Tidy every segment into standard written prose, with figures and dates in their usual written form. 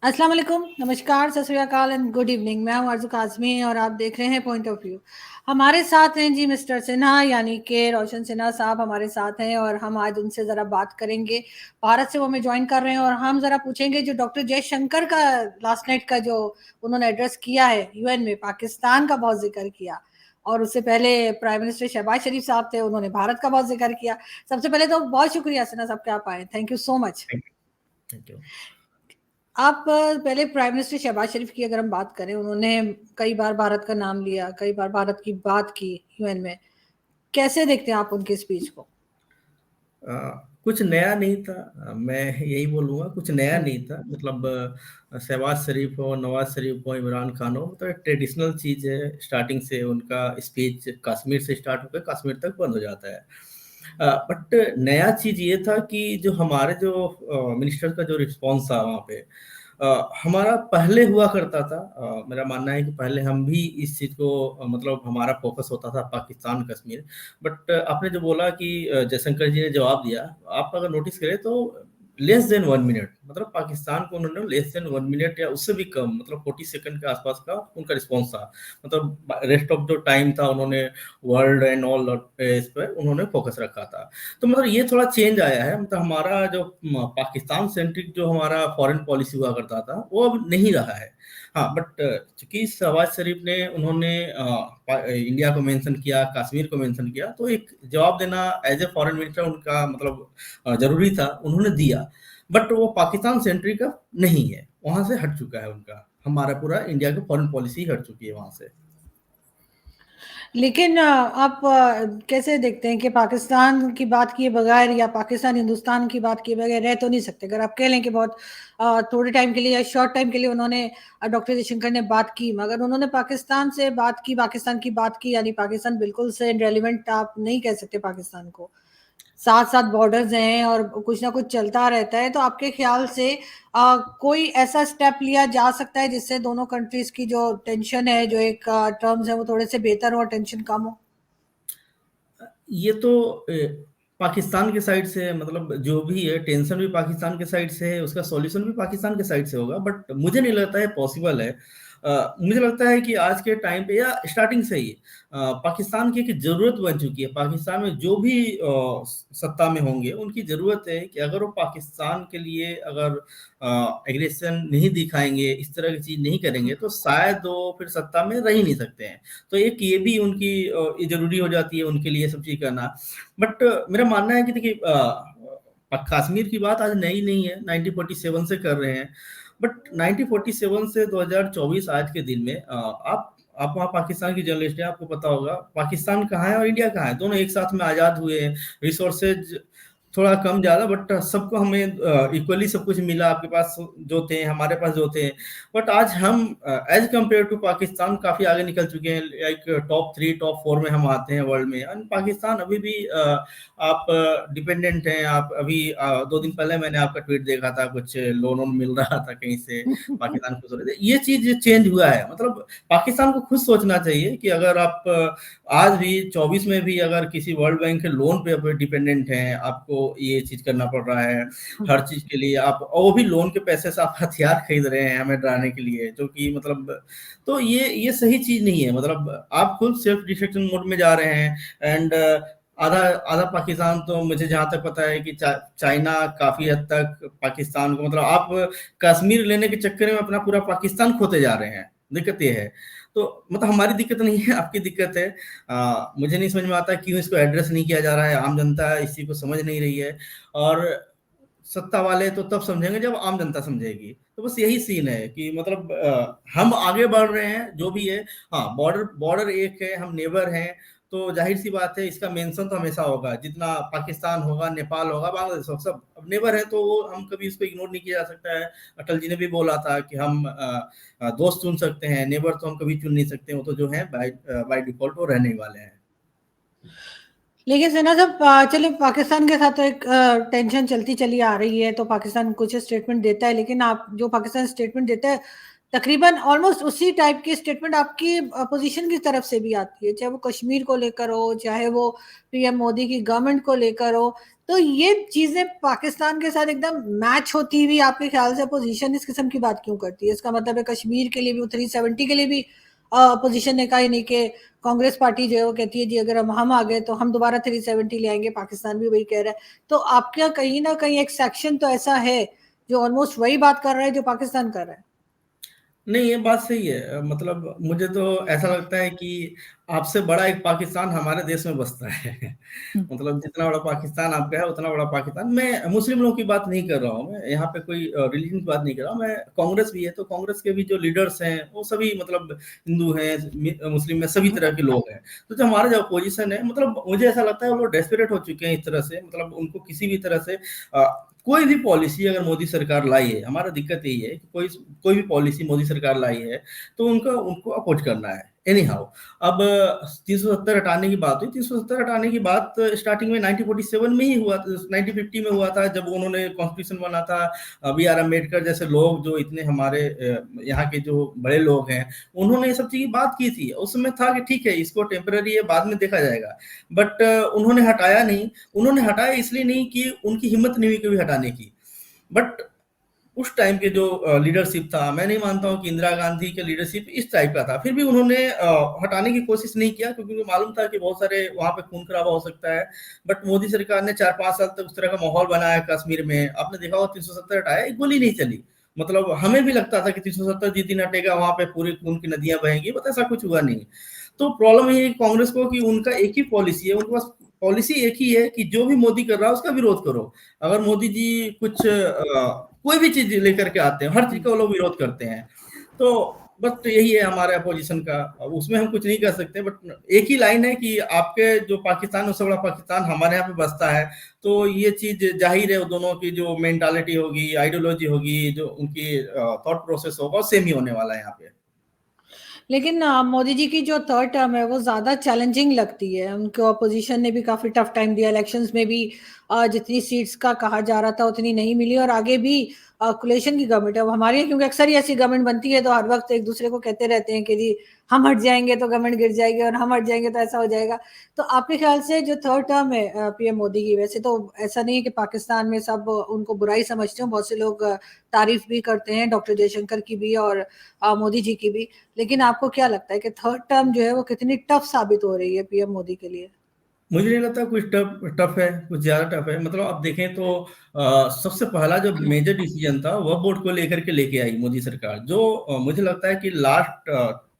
अस्सलाम वालेकुम, नमस्कार, सत श्री अकाल एंड गुड इवनिंग। मैं हूं आरज़ू काज़मी और आप देख रहे हैं पॉइंट ऑफ व्यू। हमारे साथ हैं जी मिस्टर सिन्हा, यानी कि रोशन सिन्हा साहब हमारे साथ हैं और हम आज उनसे ज़रा बात करेंगे। भारत से वो हमें ज्वाइन कर रहे हैं और हम ज़रा पूछेंगे जो डॉक्टर जयशंकर का लास्ट नाइट का जो उन्होंने एड्रेस किया है यूएन में, पाकिस्तान का बहुत जिक्र किया और उससे पहले प्राइम मिनिस्टर शहबाज शरीफ साहब थे, उन्होंने भारत का बहुत जिक्र किया। सबसे पहले तो बहुत शुक्रिया सिन्हा साहब कि आप आए, thank you so much. Thank thank you. आप पहले प्राइम मिनिस्टर शहबाज शरीफ की अगर हम बात करें, उन्होंने कई बार भारत का नाम लिया, कई बार भारत की बात की यूएन में। कैसे देखते हैं आप उनकी स्पीच को? अ, कुछ नया नहीं था। मैं यही बोलूँगा, कुछ नया हम्म। नहीं था। मतलब शहबाज शरीफ हो, नवाज शरीफ हो, इमरान खान हो, तो ट्रेडिशनल चीज़ है। स्टार्टिंग से उनका स्पीच कश्मीर से स्टार्ट होकर कश्मीर तक बंद हो जाता है। बट नया चीज़ ये था कि जो हमारे जो मिनिस्टर का जो रिस्पॉन्स था वहाँ पे, हमारा पहले हुआ करता था। मेरा मानना है कि पहले हम भी इस चीज़ को मतलब हमारा फ़ोकस होता था पाकिस्तान, कश्मीर। बट आपने जो बोला कि जयशंकर जी ने जवाब दिया, आप अगर नोटिस करें तो लेस देन 1 मिनट, मतलब पाकिस्तान को उन्होंने लेस देन 1 मिनट या उससे भी कम, मतलब 40 सेकंड के आसपास का उनका रिस्पॉन्स था। मतलब रेस्ट ऑफ जो टाइम था उन्होंने वर्ल्ड एंड ऑल इस पे उन्होंने फ़ोकस रखा था। तो मतलब ये थोड़ा चेंज आया है। मतलब हमारा जो पाकिस्तान सेंट्रिक जो हमारा फॉरेन पॉलिसी हुआ करता था, वो अब नहीं रहा है। हाँ, बट चूँकि शहबाज शरीफ ने उन्होंने इंडिया को मेंशन किया, कश्मीर को मेंशन किया, तो एक जवाब देना एज़ ए फॉरेन मिनिस्टर उनका मतलब ज़रूरी था, उन्होंने दिया। बट वो पाकिस्तान सेंट्रिक अब नहीं है, वहाँ से हट चुका है उनका। हमारा पूरा इंडिया की फॉरेन पॉलिसी हट चुकी है वहाँ से। लेकिन आप कैसे देखते हैं कि पाकिस्तान की बात किए बगैर या पाकिस्तान हिंदुस्तान की बात किए बगैर रह तो नहीं सकते? अगर आप कह लें कि बहुत थोड़े टाइम के लिए या शॉर्ट टाइम के लिए उन्होंने डॉक्टर जयशंकर ने बात की, मगर उन्होंने पाकिस्तान से बात की, पाकिस्तान की बात की, यानी पाकिस्तान बिल्कुल से इनरेलीवेंट आप नहीं कह सकते पाकिस्तान को। साथ-साथ बॉर्डर्स हैं और कुछ ना कुछ चलता रहता है, तो आपके ख़्याल से कोई ऐसा स्टेप लिया जा सकता है जिससे दोनों कंट्रीज़ की जो टेंशन है, जो एक टर्म्स हैं, वो थोड़े से बेहतर हो और टेंशन कम हो? ये तो पाकिस्तान के साइड से, मतलब जो भी है टेंशन भी पाकिस्तान के साइड से है, उसका सॉल्यूशन भी पाकिस्तान के साइड से होगा, बट मुझे नहीं लगता है पॉसिबल है। मुझे लगता है कि आज के टाइम पे या स्टार्टिंग से ही पाकिस्तान की एक ज़रूरत बन चुकी है। पाकिस्तान में जो भी सत्ता में होंगे, उनकी ज़रूरत है कि अगर वो पाकिस्तान के लिए अगर एग्रेशन नहीं दिखाएँगे, इस तरह की चीज़ नहीं करेंगे, तो शायद वो फिर सत्ता में रह ही नहीं सकते हैं। तो एक ये भी उनकी ये ज़रूरी हो जाती है उनके लिए सब चीज़ करना। बट मेरा मानना है कि देखिए कश्मीर की बात आज नई नहीं है, 1947 से कर रहे हैं। बट 1947 से 2024 आज के दिन में आप वहाँ पाकिस्तान की जर्नलिस्ट हैं, आपको पता होगा पाकिस्तान कहाँ है और इंडिया कहाँ है। दोनों एक साथ में आज़ाद हुए हैं, रिसोर्सेज़ थोड़ा कम ज़्यादा, बट सबको हमें इक्वली सब कुछ मिला। आपके पास जो थे, हमारे पास जो थे। बट आज हम एज़ कम्पेयर टू पाकिस्तान काफ़ी आगे निकल चुके हैं। लाइक टॉप 3, टॉप 4 में हम आते हैं वर्ल्ड में, एंड पाकिस्तान अभी भी आप डिपेंडेंट हैं। आप अभी 2 दिन पहले मैंने आपका ट्वीट देखा था, कुछ लोन-वोन मिल रहा था कहीं से, पाकिस्तान खुश हो रहे थे। ये चीज़ चेंज हुआ है। मतलब पाकिस्तान को खुद सोचना चाहिए कि अगर आप आज भी 24 में भी अगर किसी वर्ल्ड बैंक के लोन पे आप डिपेंडेंट हैं, आपको ये चीज़ करना पड़ रहा है, हर चीज़ के लिए आप, और वो भी लोन के पैसे से आप हथियार खरीद रहे हैं हमें डराने के लिए, जो कि मतलब, तो ये सही चीज़ नहीं है। मतलब आप खुद सेल्फ डिस्ट्रक्शन मोड में जा रहे हैं। एंड आधा आधा पाकिस्तान तो मुझे जहाँ तक पता है कि चाइना काफ़ी हद तक पाकिस्तान को, मतलब आप कश्मीर लेने के चक्कर में अपना पूरा पाकिस्तान खोते जा रहे हैं। दिक्कत ये है। तो मतलब हमारी दिक्कत नहीं है, आपकी दिक्कत है। मुझे नहीं समझ में आता क्यों इसको एड्रेस नहीं किया जा रहा है। आम जनता इस चीज़ को समझ नहीं रही है, और सत्ता वाले तो तब समझेंगे जब आम जनता समझेगी। तो बस यही सीन है कि मतलब हम आगे बढ़ रहे हैं जो भी है। हाँ, बॉर्डर बॉर्डर एक है, हम नेबर हैं, तो ज़ाहिर-सी बात है इसका मेंशन तो हमेशा होगा। जितना पाकिस्तान होगा, नेपाल होगा, बांग्लादेश होगा, सब अब नेबर है, तो वो हम कभी इसको इग्नोर नहीं किया जा सकता है। अटल जी ने भी बोला था कि हम दोस्त चुन सकते हैं, नेबर तो हम कभी चुन नहीं सकते। वो तो जो है बाय डिफ़ॉल्ट वो रहने ही वाले हैं। लेकिन सिन्हा साहब, चलिए पाकिस्तान के साथ तो एक टेंशन चलती चली आ रही है, तो पाकिस्तान कुछ स्टेटमेंट देता है, लेकिन आप जो पाकिस्तान स्टेटमेंट देता है, तकरीबन ऑलमोस्ट उसी टाइप की स्टेटमेंट आपकी अपोजिशन की तरफ से भी आती है, चाहे वो कश्मीर को लेकर हो, चाहे वो पीएम मोदी की गवर्नमेंट को लेकर हो। तो ये चीजें पाकिस्तान के साथ एकदम मैच होती हुई आपके ख्याल से अपोजिशन इस किस्म की बात क्यों करती है? इसका मतलब है कश्मीर के लिए भी, वो 370 के लिए भी अपोजिशन ने कहा ही नहीं कि कांग्रेस पार्टी जो है वो कहती है जी अगर हम आ गए तो हम दोबारा 370 ले आएंगे, पाकिस्तान भी वही कह रहा है। तो आपका कहीं ना कहीं एक सेक्शन तो ऐसा है जो ऑलमोस्ट वही बात कर रहा है जो पाकिस्तान कर रहा है। नहीं, ये बात सही है। मतलब मुझे तो ऐसा लगता है कि आपसे बड़ा एक पाकिस्तान हमारे देश में बसता है। मतलब जितना बड़ा पाकिस्तान आपका है, उतना बड़ा पाकिस्तान। मैं मुस्लिम लोगों की बात नहीं कर रहा हूँ, मैं यहाँ पे कोई रिलीजन की बात नहीं कर रहा हूँ। मैं कांग्रेस भी है, तो कांग्रेस के भी जो लीडर्स हैं वो सभी मतलब हिंदू हैं, मुस्लिम में सभी तरह के लोग हैं। तो जो हमारा जो अपोजिशन है, मतलब मुझे ऐसा लगता है वो लोग डेस्परेट हो चुके हैं इस तरह से। मतलब उनको किसी भी तरह से कोई भी पॉलिसी अगर मोदी सरकार लाई है, हमारा दिक्कत यही है कि कोई कोई भी पॉलिसी मोदी सरकार लाई है तो उनका उनको अपोज करना है एनी हाउ। अब 370 हटाने की बात हुई। 370 हटाने की बात स्टार्टिंग में 1947 में ही हुआ, 1950 में हुआ था जब उन्होंने कॉन्स्टिट्यूशन बना था। बी आर अम्बेडकर जैसे लोग जो इतने हमारे यहाँ के जो बड़े लोग हैं, उन्होंने ये सब चीज की बात की थी। उस समय था कि ठीक है इसको टेम्पररी है, बाद में देखा जाएगा। बट उन्होंने हटाया नहीं। उन्होंने हटाया इसलिए नहीं कि उनकी हिम्मत नहीं हुई कभी हटाने की। बट उस टाइम के जो लीडरशिप था, मैं नहीं मानता हूँ कि इंदिरा गांधी का लीडरशिप इस टाइप का था। फिर भी उन्होंने हटाने की कोशिश नहीं किया, क्योंकि उनको मालूम था कि बहुत सारे वहां पे खून खराबा हो सकता है। बट मोदी सरकार ने 4-5 साल तक उस तरह का माहौल बनाया कश्मीर में। आपने देखा होगा 370 हटाया, एक गोली नहीं चली। मतलब हमें भी लगता था कि 370 जिस दिन हटेगा वहां पे पूरी खून की नदियां बहेंगी, बट ऐसा कुछ हुआ नहीं। तो प्रॉब्लम ये है कांग्रेस को कि उनका एक ही पॉलिसी है, उनके पास पॉलिसी एक ही है कि जो भी मोदी कर रहा है उसका विरोध करो। अगर मोदी जी कुछ कोई भी चीज लेकर के आते हैं, हर चीज का वो लोग विरोध करते हैं। तो बस तो यही है हमारे अपोजिशन का। अब उसमें हम कुछ नहीं कर सकते। बट एक ही लाइन है कि आपके जो पाकिस्तान, उससे बड़ा पाकिस्तान हमारे यहाँ पे बसता है। तो ये चीज जाहिर है, वो दोनों की जो मेंटालिटी होगी, आइडियोलॉजी होगी, जो उनकी थॉट प्रोसेस होगा, सेम ही होने वाला है यहाँ पे। लेकिन मोदी जी की जो थर्ड टर्म है वो ज्यादा चैलेंजिंग लगती है। उनको अपोजिशन ने भी काफी टफ टाइम दिया, इलेक्शंस में भी जितनी सीट्स का कहा जा रहा था उतनी नहीं मिली, और आगे भी कोलेशन की गवर्नमेंट है अब हमारी, क्योंकि अक्सर ही ऐसी गवर्नमेंट बनती है तो हर वक्त एक दूसरे को कहते रहते हैं कि जी हम हट जाएंगे तो गवर्नमेंट गिर जाएगी और हम हट जाएंगे तो ऐसा हो जाएगा। तो आपके ख्याल से जो थर्ड टर्म है पीएम मोदी की, वैसे तो ऐसा नहीं है कि पाकिस्तान में सब उनको बुराई समझते हो, बहुत से लोग तारीफ भी करते हैं डॉक्टर जयशंकर की भी और मोदी जी की भी। लेकिन आपको क्या लगता है कि थर्ड टर्म जो है वो कितनी टफ साबित हो रही है पीएम मोदी के लिए? मुझे नहीं लगता कुछ टफ टफ है, कुछ ज्यादा टफ है। मतलब आप देखें तो सबसे पहला जो मेजर डिसीजन था वह बोर्ड को लेकर के लेके आई मोदी सरकार, जो मुझे लगता है कि लास्ट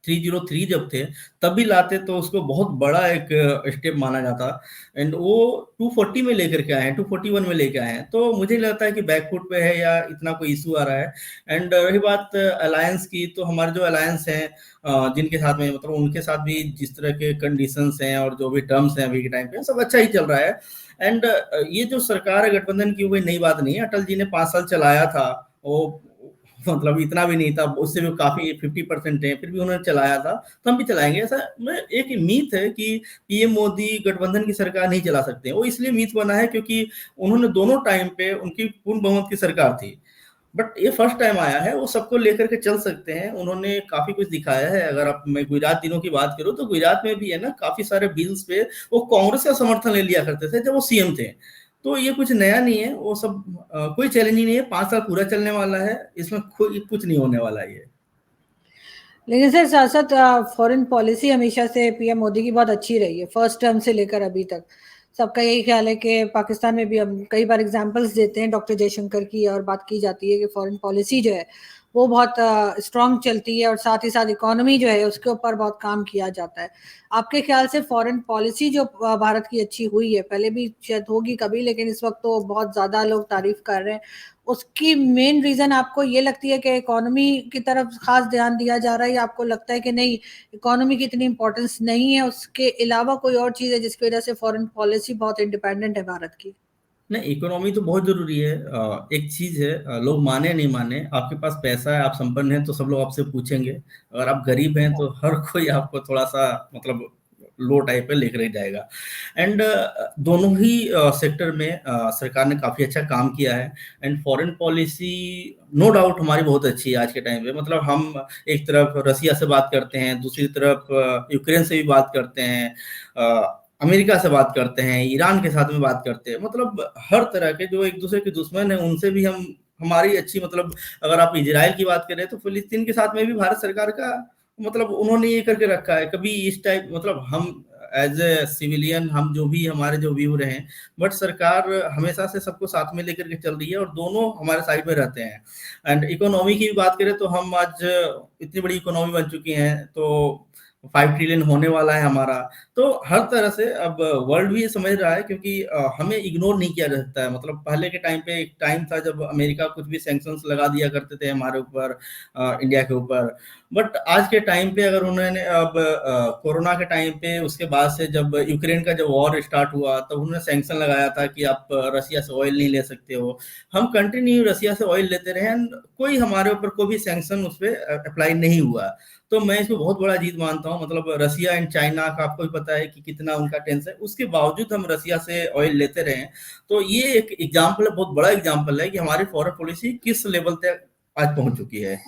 303 जब थे तब भी लाते तो उसको बहुत बड़ा एक स्टेप माना जाता। एंड वो 240 में लेकर के आए हैं, 241 में लेके आए हैं। तो मुझे लगता है कि बैकफुट पे है या इतना कोई इशू आ रहा है। एंड रही बात अलायंस की, तो हमारे जो अलायंस हैं जिनके साथ में, मतलब उनके साथ भी जिस तरह के कंडीशंस हैं और जो भी टर्म्स हैं अभी के टाइम पे, सब अच्छा ही चल रहा है। एंड ये जो सरकार है गठबंधन की, कोई नई बात नहीं है। अटल जी ने 5 साल चलाया था। वो मतलब इतना भी नहीं था, उससे भी काफी 50% है, फिर भी उन्होंने चलाया था। तो हम भी चलाएंगे। ऐसा मैं एक मीथ है कि पीएम मोदी गठबंधन की सरकार नहीं चला सकते। वो इसलिए मीथ बना है क्योंकि उन्होंने दोनों टाइम पे उनकी पूर्ण बहुमत की सरकार थी। बट ये फर्स्ट टाइम आया है, वो सबको लेकर के चल सकते हैं। उन्होंने काफी कुछ दिखाया है। अगर आप मैं गुजरात दिनों की बात करूं तो गुजरात में भी है ना, काफी सारे बिल्स पे वो कांग्रेस का समर्थन ले लिया करते थे जब वो सीएम थे। तो ये कुछ नया नहीं है वो सब। कोई चैलेंज ही नहीं है। 5 साल पूरा चलने वाला है, इसमें कोई कुछ नहीं होने वाला है ये। लेकिन सर साथ साथ फॉरेन पॉलिसी हमेशा से पीएम मोदी की बहुत अच्छी रही है, फर्स्ट टर्म से लेकर अभी तक। सबका यही ख्याल है कि पाकिस्तान में भी हम कई बार एग्जांपल्स देते हैं डॉक्टर जयशंकर की, और बात की जाती है कि फॉरेन पॉलिसी जो है वो बहुत स्ट्रांग चलती है, और साथ ही साथ इकोनॉमी जो है उसके ऊपर बहुत काम किया जाता है। आपके ख्याल से फॉरेन पॉलिसी जो भारत की अच्छी हुई है, पहले भी शायद होगी कभी, लेकिन इस वक्त तो बहुत ज्यादा लोग तारीफ कर रहे हैं, उसकी मेन रीजन आपको ये लगती है कि इकोनॉमी की तरफ खास ध्यान दिया जा रहा है, या आपको लगता है कि नहीं इकोनॉमी की इतनी इंपॉर्टेंस नहीं है, उसके अलावा कोई और चीज है जिसकी वजह से फॉरेन पॉलिसी बहुत इंडिपेंडेंट है भारत की? नहीं, इकोनॉमी तो बहुत जरूरी है। एक चीज है, लोग माने नहीं माने, आपके पास पैसा है, आप संपन्न हैं, तो सब लोग आपसे पूछेंगे। अगर आप गरीब हैं तो हर कोई आपको थोड़ा सा मतलब लो टाइप पे लेकर जाएगा। एंड दोनों ही सेक्टर में सरकार ने काफी अच्छा काम किया है। And foreign policy no doubt हमारी बहुत अच्छी है आज के टाइम पे। मतलब हम एक तरफ रसिया से बात करते हैं, दूसरी तरफ यूक्रेन से भी बात करते हैं, अमेरिका से बात करते हैं, ईरान के साथ में बात करते हैं। मतलब हर तरह के जो एक दूसरे के दुश्मन है उनसे भी हम हमारी अच्छी, मतलब अगर आप इजराइल की बात करें तो फिलिस्तीन के साथ में भी भारत सरकार का मतलब उन्होंने ये करके रखा है। कभी इस टाइप मतलब हम एज ए सिविलियन हम जो भी हमारे जो व्यू रहे हैं, बट सरकार हमेशा से सबको साथ में लेकर के चल रही है और दोनों हमारे साइड में रहते हैं। एंड इकोनॉमी की भी बात करें तो हम आज इतनी बड़ी इकोनॉमी बन चुकी हैं, तो 5 ट्रिलियन होने वाला है हमारा। तो हर तरह से अब वर्ल्ड भी ये समझ रहा है, क्योंकि हमें इग्नोर नहीं किया जा सकता है। मतलब पहले के टाइम पे एक टाइम था जब अमेरिका कुछ भी सैंक्शंस लगा दिया करते थे हमारे ऊपर, इंडिया के ऊपर। बट आज के टाइम पे अगर उन्होंने अब कोरोना के टाइम पे उसके बाद से जब यूक्रेन का जब वॉर स्टार्ट हुआ तब उन्होंने सैंक्शन लगाया था कि आप रसिया से ऑयल नहीं ले सकते हो। हम कंटिन्यू रसिया से ऑयल लेते रहे एंड कोई हमारे ऊपर कोई भी सैंक्शन उस पर अप्लाई नहीं हुआ। तो मैं इसको बहुत बड़ा जीत मानता हूँ। मतलब रसिया एंड चाइना का आपको भी पता है कि कितना उनका टेंस है, उसके बावजूद हम रसिया से ऑयल लेते रहे। तो ये एक एग्जाम्पल है, बहुत बड़ा एग्जाम्पल है कि हमारी फॉरेन पॉलिसी किस लेवल तक आज पहुंच चुकी है।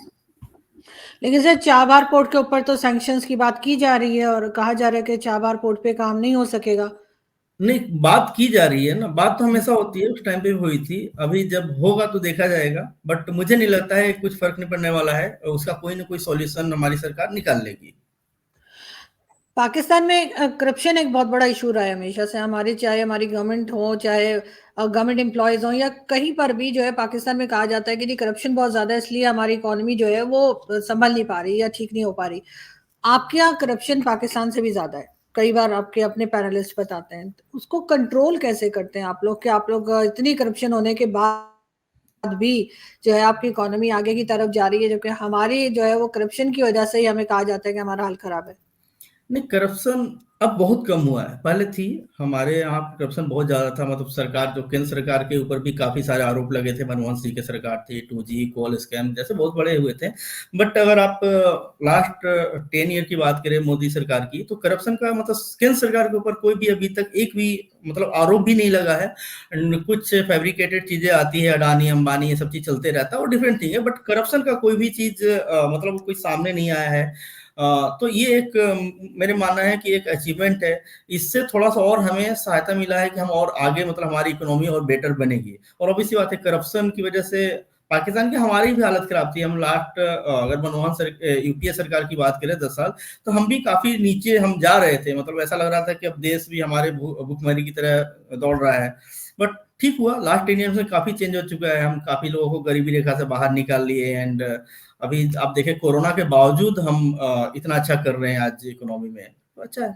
लेकिन सर चाबार पोर्ट के ऊपर तो सैंक्शंस की बात की जा रही है और कहा जा रहा है कि चाबार पोर्ट पे काम नहीं हो सकेगा। नहीं, बात की जा रही है ना, बात तो हमेशा होती है, उस टाइम पे भी हुई थी, अभी जब होगा तो देखा जाएगा। बट मुझे नहीं लगता है कुछ फर्क नहीं पड़ने वाला है, उसका कोई ना कोई सॉल्यूशन हमारी सरकार निकाल लेगी। पाकिस्तान में करप्शन एक बहुत बड़ा इशू रहा है हमेशा से हमारी, चाहे हमारी गवर्नमेंट हो, चाहे गवर्नमेंट एम्प्लॉयज हो, या कहीं पर भी जो है पाकिस्तान में कहा जाता है कि जी करप्शन बहुत ज्यादा है, इसलिए हमारी इकोनॉमी जो है वो संभल नहीं पा रही या ठीक नहीं हो पा रही। आपके यहाँ करप्शन पाकिस्तान से भी ज्यादा है, कई बार आपके अपने पैनलिस्ट बताते हैं। तो उसको कंट्रोल कैसे करते हैं आप लोग, कि आप लोग इतनी करप्शन होने के बाद भी जो है आपकी इकोनॉमी आगे की तरफ जा रही है, जबकि हमारी जो है वो करप्शन की वजह से ही हमें कहा जाता है कि हमारा हाल खराब है। नहीं, करप्शन अब बहुत कम हुआ है, पहले थी हमारे यहाँ करप्शन बहुत ज्यादा था। मतलब सरकार जो केंद्र सरकार के ऊपर भी काफी सारे आरोप लगे थे, मनमोहन सिंह की सरकार थी, 2G कॉल स्कैम जैसे बहुत बड़े हुए थे। बट अगर आप लास्ट 10 ईयर की बात करें मोदी सरकार की, तो करप्शन का मतलब केंद्र सरकार के ऊपर कोई भी अभी तक एक भी मतलब आरोप भी नहीं लगा है। कुछ फैब्रिकेटेड चीजें आती है, अडानी अंबानी ये सब चीज चलते रहता है, वो डिफरेंट थिंग है। बट करप्शन का कोई भी चीज मतलब कोई सामने नहीं आया है। तो ये एक मेरे मानना है कि एक अचीवमेंट है। इससे थोड़ा सा और हमें सहायता मिला है कि हम और आगे मतलब हमारी इकोनॉमी और बेटर बनेगी। और ऑब्वियसली बात है, करप्शन की वजह से पाकिस्तान की हमारी भी हालत खराब थी। हम लास्ट अगर यूपीए सरकार की बात करें 10 साल, तो हम भी काफी नीचे हम जा रहे थे। मतलब ऐसा लग रहा था कि अब देश भी हमारे भुखमरी की तरह दौड़ रहा है। बट ठीक हुआ, लास्ट 10 ईयर में काफी चेंज हो चुका है। हम काफी लोगों को गरीबी रेखा से बाहर निकाल लिए। एंड अभी आप देखें कोरोना के बावजूद हम इतना अच्छा कर रहे हैं आज इकोनॉमी में, तो अच्छा है।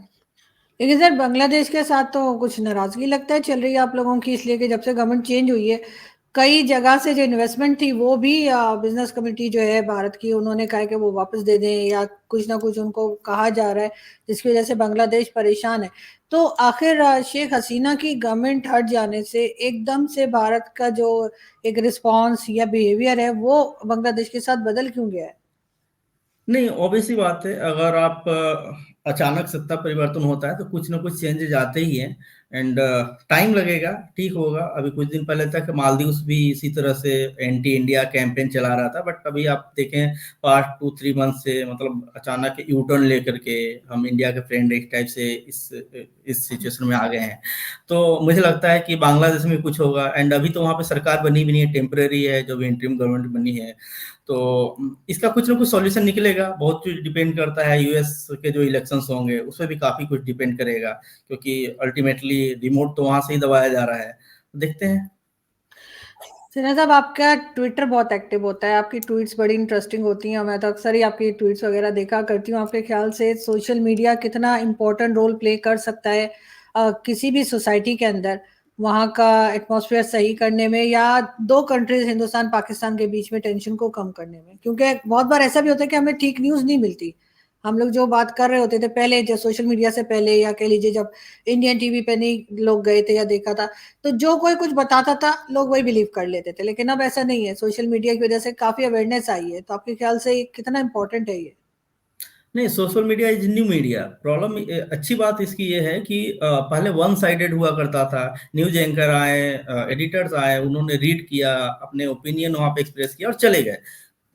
लेकिन सर बांग्लादेश के साथ तो कुछ नाराजगी लगता है चल रही है आप लोगों की, इसलिए कि जब से गवर्नमेंट चेंज हुई है कई जगह से जो इन्वेस्टमेंट थी वो भी बिजनेस कम्युनिटी जो है भारत की, उन्होंने कहा है कि वो वापस दे दें, या कुछ ना कुछ उनको कहा जा रहा है जिसकी वजह से बांग्लादेश परेशान है। तो आखिर शेख हसीना की गवर्नमेंट हट जाने से एकदम से भारत का जो एक रिस्पॉन्स या बिहेवियर है वो बांग्लादेश के साथ बदल क्यों गया है? नहीं, ऑब्वियसली बात है, अगर आप अचानक सत्ता परिवर्तन होता है तो कुछ ना कुछ चेंजेज आते ही हैं। एंड टाइम लगेगा, ठीक होगा। अभी कुछ दिन पहले तक मालदीव्स भी इसी तरह से एंटी इंडिया कैंपेन चला रहा था, बट अभी आप देखें पास्ट 2-3 मंथ से मतलब अचानक यू टर्न लेकर के हम इंडिया के फ्रेंड एक टाइप से इस सिचुएशन में आ गए हैं। तो मुझे लगता है कि बांग्लादेश में कुछ होगा। एंड अभी तो वहाँ पे सरकार बनी भी नहीं है, टेम्पररी है, जो भी इंटरिम गवर्नमेंट बनी है। तो इसका कुछ ना कुछ सॉल्यूशन निकलेगा। बहुत कुछ डिपेंड करता है, यूएस के जो इलेक्शंस होंगे उसमें भी काफी कुछ डिपेंड करेगा, क्योंकि अल्टीमेटली रिमोट तो वहां से ही दबाया जा रहा है। देखते हैं। सिन्हा साहब, आपका ट्विटर बहुत एक्टिव होता है, आपकी ट्वीट्स बड़ी इंटरेस्टिंग होती हैं, मैं तो अक्सर ही आपकी ट्वीट्स वगैरह देखा करती हूँ। आपके ख्याल से सोशल मीडिया कितना इम्पोर्टेंट रोल प्ले कर सकता है किसी भी सोसाइटी के अंदर वहाँ का एटमॉस्फेयर सही करने में, या दो कंट्रीज हिंदुस्तान पाकिस्तान के बीच में टेंशन को कम करने में? क्योंकि बहुत बार ऐसा भी होता है कि हमें ठीक न्यूज़ नहीं मिलती। हम लोग जो बात कर रहे होते थे पहले, जो सोशल मीडिया से पहले, या कह लीजिए जब इंडियन टीवी पे नहीं लोग गए थे या देखा था, तो जो कोई कुछ बताता था लोग वही बिलीव कर लेते थे। लेकिन अब ऐसा नहीं है, सोशल मीडिया की वजह से काफी अवेयरनेस आई है। तो आपके ख्याल से ये कितना इंपॉर्टेंट है ये? नहीं, social media is new media. Problem, अच्छी बात इसकी ये है कि पहले वन साइडेड हुआ करता था। न्यूज एंकर आए, एडिटर्स आए, उन्होंने रीड किया, अपने ओपिनियन वहां पे एक्सप्रेस किया और चले गए,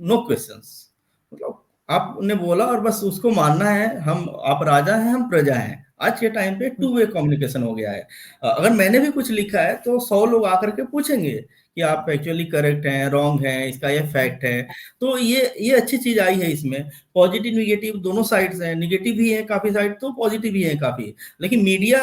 नो क्वेश्चंस। मतलब आपने बोला और बस उसको मानना है। हम, आप राजा हैं, हम प्रजा हैं। आज के टाइम पे टू वे कम्युनिकेशन हो गया है। अगर मैंने भी कुछ लिखा है तो 100 लोग आकर के पूछेंगे कि आप एक्चुअली करेक्ट हैं, रॉन्ग हैं, इसका ये फैक्ट है। तो ये अच्छी चीज आई है इसमें। पॉजिटिव निगेटिव दोनों साइड्स हैं, निगेटिव भी है काफी साइड, तो पॉजिटिव भी है काफी। लेकिन मीडिया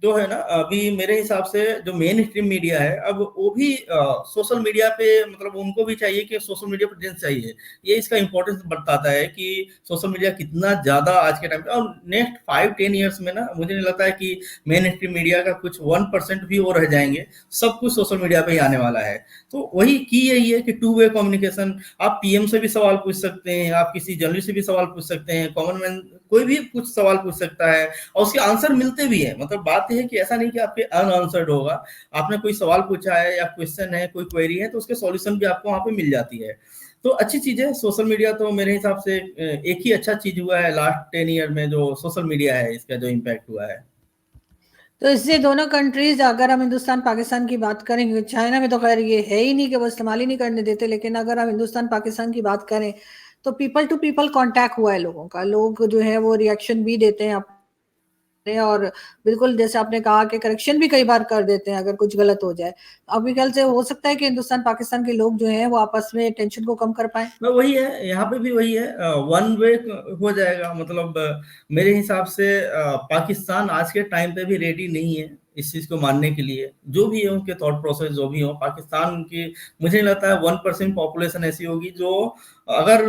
जो है ना, अभी मेरे हिसाब से जो मेन स्ट्रीम मीडिया है, अब वो भी सोशल मीडिया पे, मतलब उनको भी चाहिए कि सोशल मीडिया प्रेजेंस चाहिए। ये इसका इंपॉर्टेंस बताता है कि सोशल मीडिया कितना ज्यादा आज के टाइम पे, और नेक्स्ट 5-10 ईयर्स में ना, मुझे नहीं लगता है कि मेन स्ट्रीम मीडिया का कुछ 1% भी वो रह जाएंगे। सब कुछ सोशल मीडिया पे ही आने वाला है। तो वही की यही है कि टू वे कम्युनिकेशन। आप पीएम से भी सवाल पूछ सकते हैं, आप किसी जर्नलिस्ट से भी सवाल पूछ सकते हैं, कॉमन मैन कोई भी कुछ सवाल पूछ सकता है और उसके आंसर मिलते भी हैं। मतलब बात यह है कि ऐसा नहीं कि आपके अनआंसर्ड होगा। आपने कोई सवाल पूछा है या क्वेश्चन है, कोई क्वेरी है, तो उसके सॉल्यूशन भी आपको वहां पे मिल जाती है। तो अच्छी चीज है सोशल मीडिया। तो मेरे हिसाब से एक ही अच्छा चीज हुआ है लास्ट 10 ईयर में, जो सोशल मीडिया है, इसका जो इम्पैक्ट हुआ है। तो इससे दोनों कंट्रीज, अगर हम हिंदुस्तान पाकिस्तान की बात करेंगे, चाइना में तो खैर ये है ही नहीं कि वो इस्तेमाल ही नहीं करने देते, लेकिन अगर हम हिंदुस्तान पाकिस्तान की बात करें तो पीपल टू पीपल कांटेक्ट हुआ है लोगों का। लोग जो है वो रिएक्शन भी देते हैं अपने, और बिल्कुल जैसे आपने कहा कि करेक्शन भी कई बार कर देते हैं अगर कुछ गलत हो जाए। अभी कल से हो सकता है कि हिंदुस्तान पाकिस्तान के लोग जो हैं वो आपस में टेंशन को कम कर पाए। मैं वही है, यहाँ पे भी वही है, वन वे हो जाएगा। मतलब मेरे हिसाब से पाकिस्तान आज के टाइम पे भी रेडी नहीं है इस चीज को मानने के लिए। जो भी है उनके थॉट प्रोसेस जो भी हो, पाकिस्तान की मुझे नहीं लगता है 1% पॉपुलेशन ऐसी होगी जो, अगर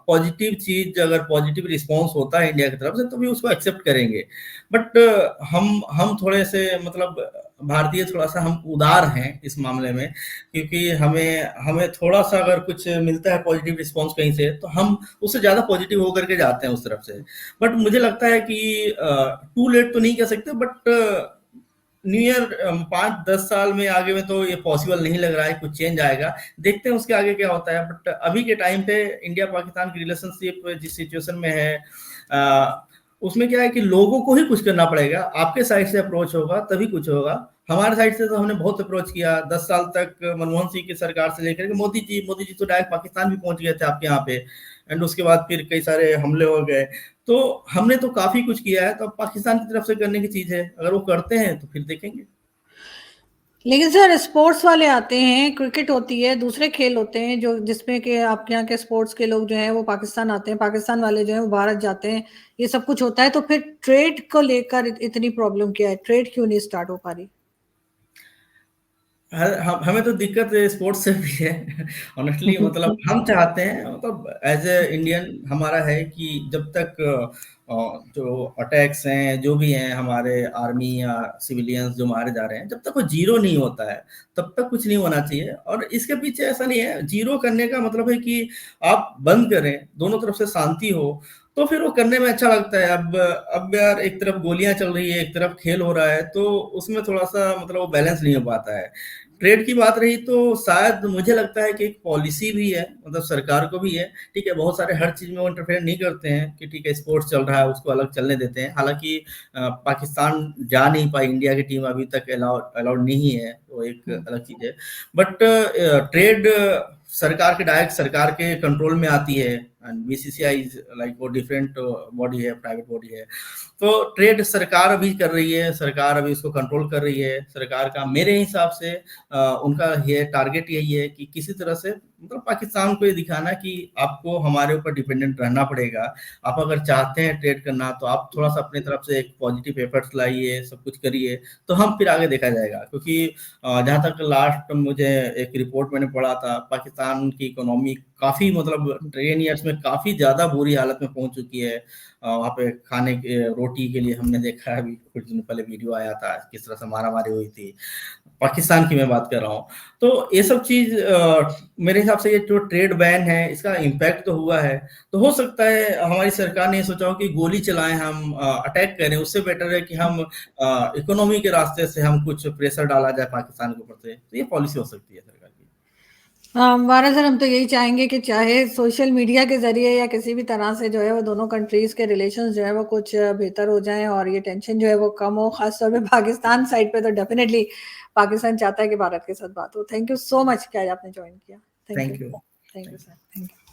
पॉजिटिव चीज, अगर पॉजिटिव रिस्पॉन्स होता है इंडिया की तरफ से, तो भी उसको एक्सेप्ट करेंगे। बट हम थोड़े से, मतलब भारतीय थोड़ा सा हम उदार हैं इस मामले में, क्योंकि हमें हमें थोड़ा सा अगर कुछ मिलता है पॉजिटिव रिस्पांस कहीं से, तो हम उससे ज्यादा पॉजिटिव होकर के जाते हैं उस तरफ से। बट मुझे लगता है कि टू लेट तो नहीं कह सकते, बट न्यू ईयर 5-10 साल में आगे में तो ये पॉसिबल नहीं लग रहा है कुछ चेंज आएगा। देखते हैं उसके आगे क्या होता है। बट अभी के टाइम पे इंडिया पाकिस्तान की रिलेशनशिप जिस सिचुएशन में है, उसमें क्या है कि लोगों को ही कुछ करना पड़ेगा। आपके साइड से अप्रोच होगा तभी कुछ होगा। हमारे साइड से तो हमने बहुत अप्रोच किया 10 साल तक, मनमोहन सिंह की सरकार से लेकर के मोदी जी तो डायरेक्ट पाकिस्तान भी पहुंच गए थे आपके यहाँ पे। एंड उसके बाद फिर कई सारे हमले हो गए। तो हमने तो काफी कुछ किया है, तो अब पाकिस्तान की तरफ से करने की चीज है। अगर वो करते हैं तो फिर देखेंगे। लेकिन सर स्पोर्ट्स वाले आते हैं, क्रिकेट होती है, दूसरे खेल होते हैं जो जिसमें कि आपके यहाँ के स्पोर्ट्स के लोग जो हैं वो पाकिस्तान आते हैं, पाकिस्तान वाले जो हैं वो भारत जाते हैं, ये सब कुछ होता है। तो फिर ट्रेड को लेकर इतनी प्रॉब्लम क्या है? ट्रेड क्यों नहीं स्टार्ट हो पा रही? हमें तो दिक्कत स्पोर्ट्स से भी है ऑनेस्टली। मतलब हम चाहते हैं, मतलब एज ए इंडियन हमारा है कि जब तक जो अटैक्स हैं, जो भी हैं हमारे आर्मी या सिविलियंस जो मारे जा रहे हैं, जब तक वो जीरो नहीं होता है तब तक कुछ नहीं होना चाहिए। और इसके पीछे ऐसा नहीं है, जीरो करने का मतलब है कि आप बंद करें, दोनों तरफ से शांति हो, तो फिर वो करने में अच्छा लगता है। अब यार एक तरफ गोलियां चल रही है, एक तरफ खेल हो रहा है, तो उसमें थोड़ा सा मतलब वो बैलेंस नहीं हो पाता है। ट्रेड की बात रही तो शायद मुझे लगता है कि एक पॉलिसी भी है, मतलब सरकार को भी है। ठीक है, बहुत सारे हर चीज में वो इंटरफेयर नहीं करते हैं कि ठीक है स्पोर्ट्स चल रहा है उसको अलग चलने देते हैं। हालांकि पाकिस्तान जा नहीं पाई, इंडिया की टीम अभी तक अलाउड नहीं है, वो एक अलग चीज है। बट ट्रेड सरकार के, डायरेक्ट सरकार के कंट्रोल में आती है। एंड बीसीसीआई लाइक वो डिफरेंट बॉडी है, प्राइवेट बॉडी है। तो ट्रेड सरकार अभी कर रही है, सरकार अभी उसको कंट्रोल कर रही है। सरकार का मेरे हिसाब से उनका ये टारगेट यही है कि किसी तरह से, मतलब पाकिस्तान को ये दिखाना कि आपको हमारे ऊपर डिपेंडेंट रहना पड़ेगा। आप अगर चाहते हैं ट्रेड करना तो आप थोड़ा सा अपनी तरफ से एक पॉजिटिव एफर्ट्स लाइए, सब कुछ करिए, तो हम फिर आगे देखा जाएगा। क्योंकि जहां तक लास्ट मुझे एक रिपोर्ट मैंने पढ़ा था, पाकिस्तान की इकोनॉमी काफी, मतलब 10 ईयर्स में काफी ज्यादा बुरी हालत में पहुंच चुकी है। वहां पे खाने के, रोटी के लिए हमने देखा है, अभी कुछ दिन पहले वीडियो आया था किस तरह से मारामारी हुई थी। पाकिस्तान की मैं बात कर रहा हूँ। तो ये सब चीज मेरे हिसाब से ये जो ट्रेड बैन है इसका इम्पैक्ट तो हुआ है। तो हो सकता है हमारी सरकार ने सोचा हो कि गोली चलाएं, हम अटैक करें, उससे बेटर है कि हम इकोनॉमी के रास्ते से हम कुछ प्रेशर डाला जाए पाकिस्तान के ऊपर से। तो ये पॉलिसी हो सकती है सरकार की। हमारा सर हम तो यही चाहेंगे कि चाहे सोशल मीडिया के ज़रिए या किसी भी तरह से जो है वो दोनों कंट्रीज़ के रिलेशंस जो है वो कुछ बेहतर हो जाएँ और ये टेंशन जो है वो कम हो, ख़ास तौर पे पाकिस्तान साइड पे तो डेफ़िनेटली पाकिस्तान चाहता है कि भारत के साथ बात हो। थैंक यू सो मच कि आज आपने जॉइन किया। Thank you. Thank you. Thank you sir. Thank you.